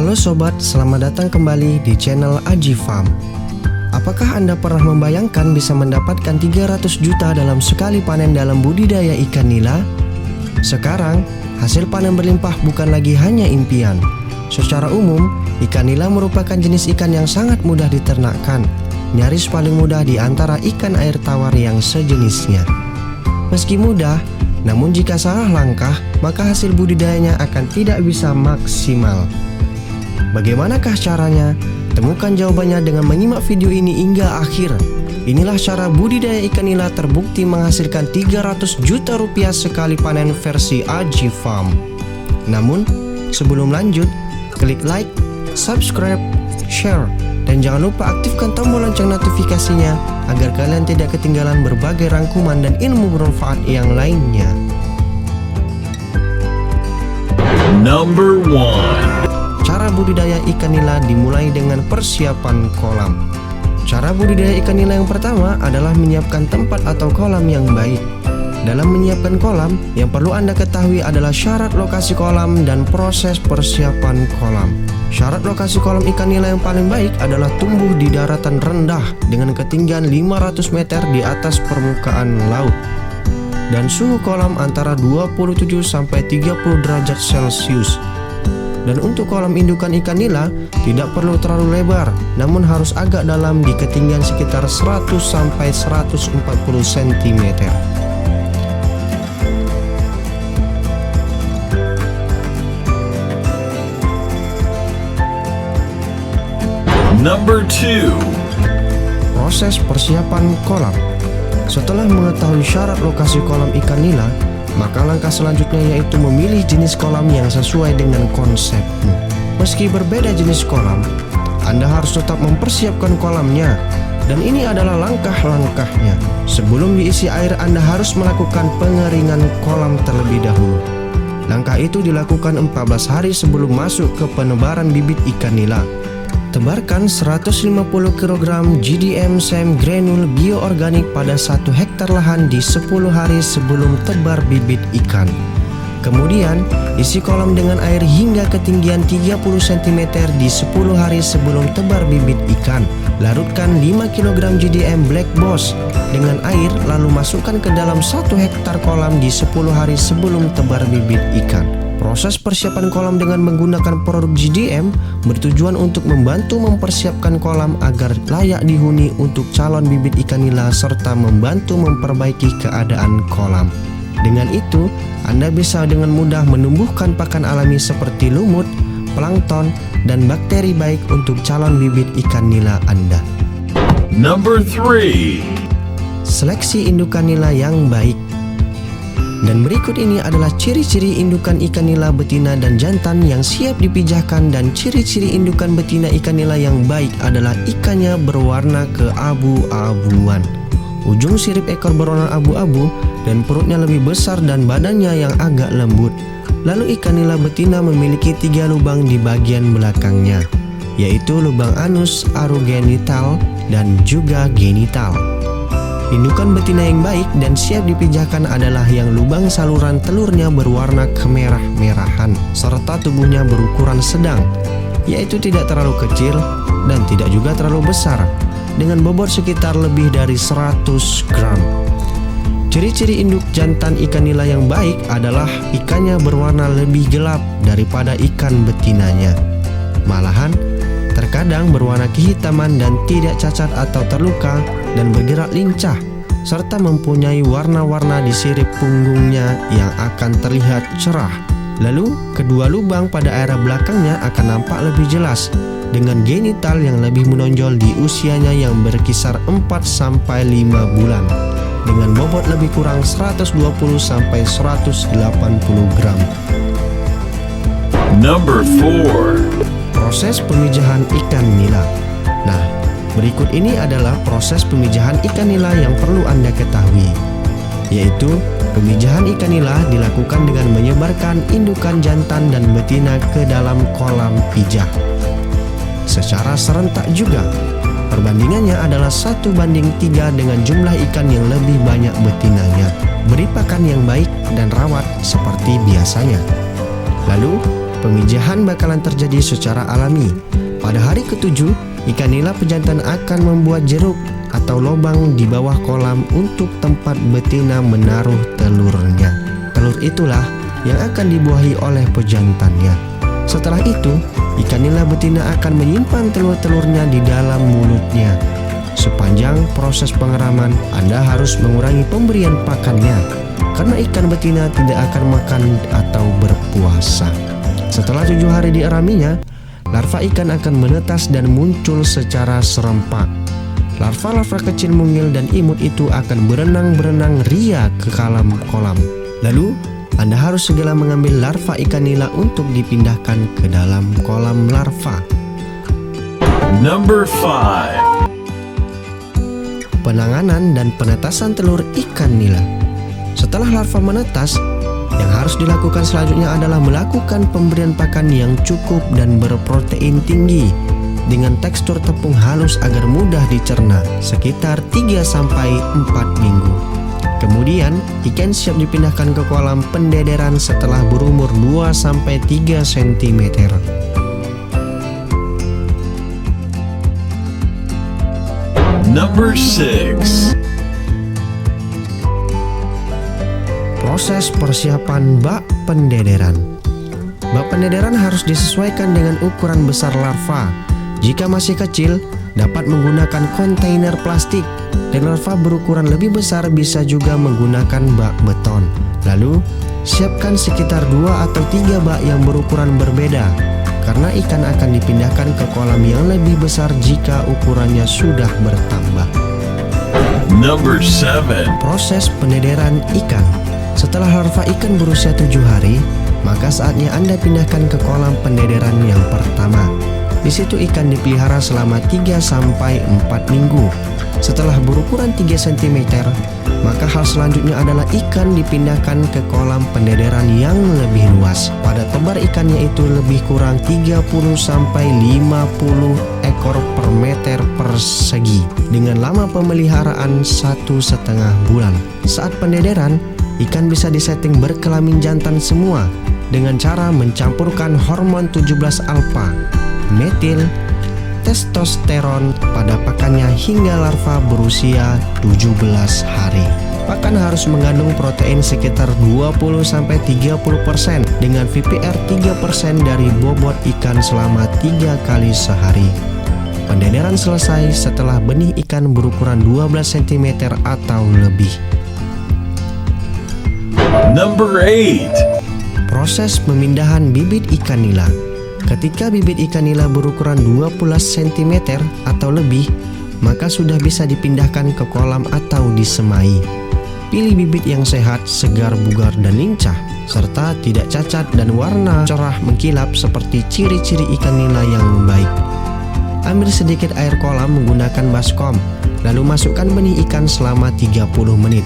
Halo sobat, selamat datang kembali di channel Aji Farm. Apakah Anda pernah membayangkan bisa mendapatkan 300 juta dalam sekali panen dalam budidaya ikan nila? Sekarang, hasil panen berlimpah bukan lagi hanya impian. Secara umum, ikan nila merupakan jenis ikan yang sangat mudah diternakkan, nyaris paling mudah di antara ikan air tawar yang sejenisnya. Meski mudah, namun jika salah langkah, maka hasil budidayanya akan tidak bisa maksimal. Bagaimanakah caranya? Temukan jawabannya dengan menyimak video ini hingga akhir. Inilah cara budidaya ikan nila terbukti menghasilkan 300 juta rupiah sekali panen versi Aji Farm. Namun, sebelum lanjut, klik like, subscribe, share, dan jangan lupa aktifkan tombol lonceng notifikasinya agar kalian tidak ketinggalan berbagai rangkuman dan ilmu bermanfaat yang lainnya. Number 1. Cara budidaya ikan nila dimulai dengan persiapan kolam. Cara budidaya ikan nila yang pertama adalah menyiapkan tempat atau kolam yang baik. Dalam menyiapkan kolam, yang perlu Anda ketahui adalah syarat lokasi kolam dan proses persiapan kolam. Syarat lokasi kolam ikan nila yang paling baik adalah tumbuh di daratan rendah dengan ketinggian 500 meter di atas permukaan laut, dan suhu kolam antara 27 sampai 30 derajat Celcius. Dan untuk kolam indukan ikan nila tidak perlu terlalu lebar, namun harus agak dalam di ketinggian sekitar 100 sampai 140 cm. Number 2. Proses persiapan kolam. Setelah mengetahui syarat lokasi kolam ikan nila, maka langkah selanjutnya yaitu memilih jenis kolam yang sesuai dengan konsepmu. Meski berbeda jenis kolam, Anda harus tetap mempersiapkan kolamnya. Dan ini adalah langkah-langkahnya. Sebelum diisi air, Anda harus melakukan pengeringan kolam terlebih dahulu. Langkah itu dilakukan 14 hari sebelum masuk ke penebaran bibit ikan nila. Tebarkan 150 kg GDM SEM granul bioorganik pada 1 hektar lahan di 10 hari sebelum tebar bibit ikan. Kemudian, isi kolam dengan air hingga ketinggian 30 cm di 10 hari sebelum tebar bibit ikan. Larutkan 5 kg GDM Black Boss dengan air lalu masukkan ke dalam 1 hektar kolam di 10 hari sebelum tebar bibit ikan. Proses persiapan kolam dengan menggunakan produk GDM bertujuan untuk membantu mempersiapkan kolam agar layak dihuni untuk calon bibit ikan nila serta membantu memperbaiki keadaan kolam. Dengan itu, Anda bisa dengan mudah menumbuhkan pakan alami seperti lumut, plankton, dan bakteri baik untuk calon bibit ikan nila Anda. Number 3. Seleksi indukan nila yang baik. Dan berikut ini adalah ciri-ciri indukan ikan nila betina dan jantan yang siap dipijahkan. Dan ciri-ciri indukan betina ikan nila yang baik adalah ikannya berwarna keabu-abuan, ujung sirip ekor berwarna abu-abu, dan perutnya lebih besar dan badannya yang agak lembut. Lalu ikan nila betina memiliki 3 lubang di bagian belakangnya, yaitu lubang anus, arogenital, dan juga genital. Indukan betina yang baik dan siap dipijahkan adalah yang lubang saluran telurnya berwarna kemerah-merahan serta tubuhnya berukuran sedang, yaitu tidak terlalu kecil dan tidak juga terlalu besar, dengan bobot sekitar lebih dari 100 gram. Ciri-ciri induk jantan ikan nila yang baik adalah ikannya berwarna lebih gelap daripada ikan betinanya. Malahan, terkadang berwarna kehitaman dan tidak cacat atau terluka dan bergerak lincah, serta mempunyai warna-warna di sirip punggungnya yang akan terlihat cerah. Lalu, kedua lubang pada area belakangnya akan nampak lebih jelas, dengan genital yang lebih menonjol di usianya yang berkisar 4-5 bulan, dengan bobot lebih kurang 120-180 gram. Number 4. Proses pemijahan ikan nila. Nah, berikut ini adalah proses pemijahan ikan nila yang perlu Anda ketahui, yaitu pemijahan ikan nila dilakukan dengan menyebarkan indukan jantan dan betina ke dalam kolam pijah secara serentak juga. Perbandingannya adalah 1:3 dengan jumlah ikan yang lebih banyak betinanya. Beri pakan yang baik dan rawat seperti biasanya. Lalu, Pemijahan bakalan terjadi secara alami. Pada hari ketujuh, ikan nila pejantan akan membuat jeruk atau lubang di bawah kolam untuk tempat betina menaruh telurnya. Telur itulah yang akan dibuahi oleh pejantannya. Setelah itu, ikan nila betina akan menyimpan telur-telurnya di dalam mulutnya. Sepanjang proses pengeraman, Anda harus mengurangi pemberian pakannya, karena ikan betina tidak akan makan atau berpuasa. Setelah 7 hari dieraminya, larva ikan akan menetas dan muncul secara serempak. Larva-larva kecil mungil dan imut itu akan berenang-berenang ria ke dalam kolam. Lalu, Anda harus segera mengambil larva ikan nila untuk dipindahkan ke dalam kolam larva. Number 5. Penanganan dan penetasan telur ikan nila. Setelah larva menetas, yang harus dilakukan selanjutnya adalah melakukan pemberian pakan yang cukup dan berprotein tinggi dengan tekstur tepung halus agar mudah dicerna, sekitar 3-4 minggu. Kemudian, ikan siap dipindahkan ke kolam pendederan setelah berumur 2-3 cm. Number 6. Proses persiapan bak pendederan. Bak pendederan harus disesuaikan dengan ukuran besar larva. Jika masih kecil, dapat menggunakan kontainer plastik, dan larva berukuran lebih besar bisa juga menggunakan bak beton. Lalu, siapkan sekitar 2 atau 3 bak yang berukuran berbeda, karena ikan akan dipindahkan ke kolam yang lebih besar jika ukurannya sudah bertambah. Number 7. Proses pendederan ikan. Setelah larva ikan berusia 7 hari, maka saatnya Anda pindahkan ke kolam pendederan yang pertama. Di situ ikan dipelihara selama 3-4 minggu. Setelah berukuran 3 cm, maka hal selanjutnya adalah ikan dipindahkan ke kolam pendederan yang lebih luas. Pada tebar ikannya itu lebih kurang 30-50 ekor per meter persegi dengan lama pemeliharaan 1,5 bulan. Saat pendederan, ikan bisa disetting berkelamin jantan semua dengan cara mencampurkan hormon 17 alfa, metil, testosteron pada pakannya hingga larva berusia 17 hari. Pakan harus mengandung protein sekitar 20-30% dengan VPR 3% dari bobot ikan selama 3 kali sehari. Pendederan selesai setelah benih ikan berukuran 12 cm atau lebih. Number 8. Proses pemindahan bibit ikan nila. Ketika bibit ikan nila berukuran 20 cm atau lebih, maka sudah bisa dipindahkan ke kolam atau disemai. Pilih bibit yang sehat, segar, bugar, dan lincah, serta tidak cacat dan warna cerah mengkilap seperti ciri-ciri ikan nila yang baik. Ambil sedikit air kolam menggunakan baskom, lalu masukkan benih ikan selama 30 menit,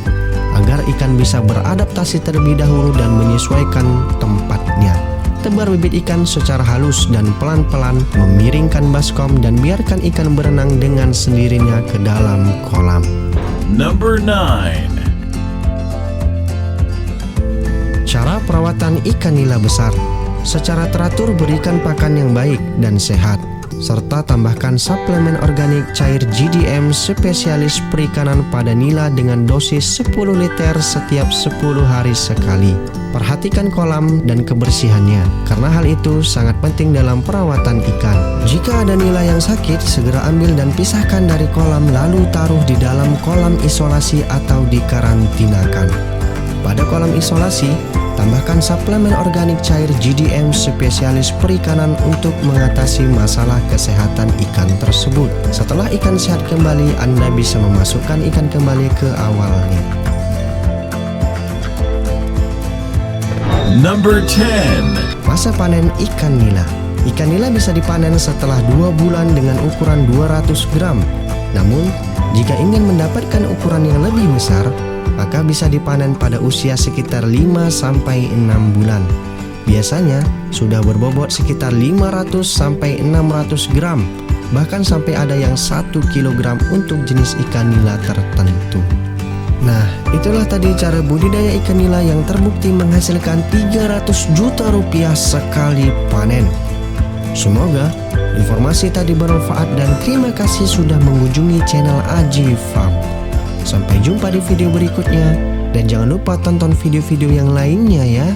agar ikan bisa beradaptasi terlebih dahulu dan menyesuaikan tempatnya. Tebar bibit ikan secara halus dan pelan-pelan, memiringkan baskom dan biarkan ikan berenang dengan sendirinya ke dalam kolam. Number 9. Cara perawatan ikan nila besar. Secara teratur berikan pakan yang baik dan sehat, serta tambahkan suplemen organik cair GDM spesialis perikanan pada nila dengan dosis 10 liter setiap 10 hari sekali. Perhatikan kolam dan kebersihannya, karena hal itu sangat penting dalam perawatan ikan. Jika ada nila yang sakit, segera ambil dan pisahkan dari kolam lalu taruh di dalam kolam isolasi atau dikarantinakan. Pada kolam isolasi, tambahkan suplemen organik cair GDM spesialis perikanan untuk mengatasi masalah kesehatan ikan tersebut. Setelah ikan sehat kembali, Anda bisa memasukkan ikan kembali ke awalnya. Number 10. Masa panen ikan nila. Ikan nila bisa dipanen setelah 2 bulan dengan ukuran 200 gram. Namun, jika ingin mendapatkan ukuran yang lebih besar, maka bisa dipanen pada usia sekitar 5-6 bulan. Biasanya sudah berbobot sekitar 500-600 gram, bahkan sampai ada yang 1 kilogram untuk jenis ikan nila tertentu. Nah, itulah tadi cara budidaya ikan nila yang terbukti menghasilkan 300 juta rupiah sekali panen. Semoga informasi tadi bermanfaat dan terima kasih sudah mengunjungi channel Aji Farm. Sampai jumpa di video berikutnya dan jangan lupa tonton video-video yang lainnya ya.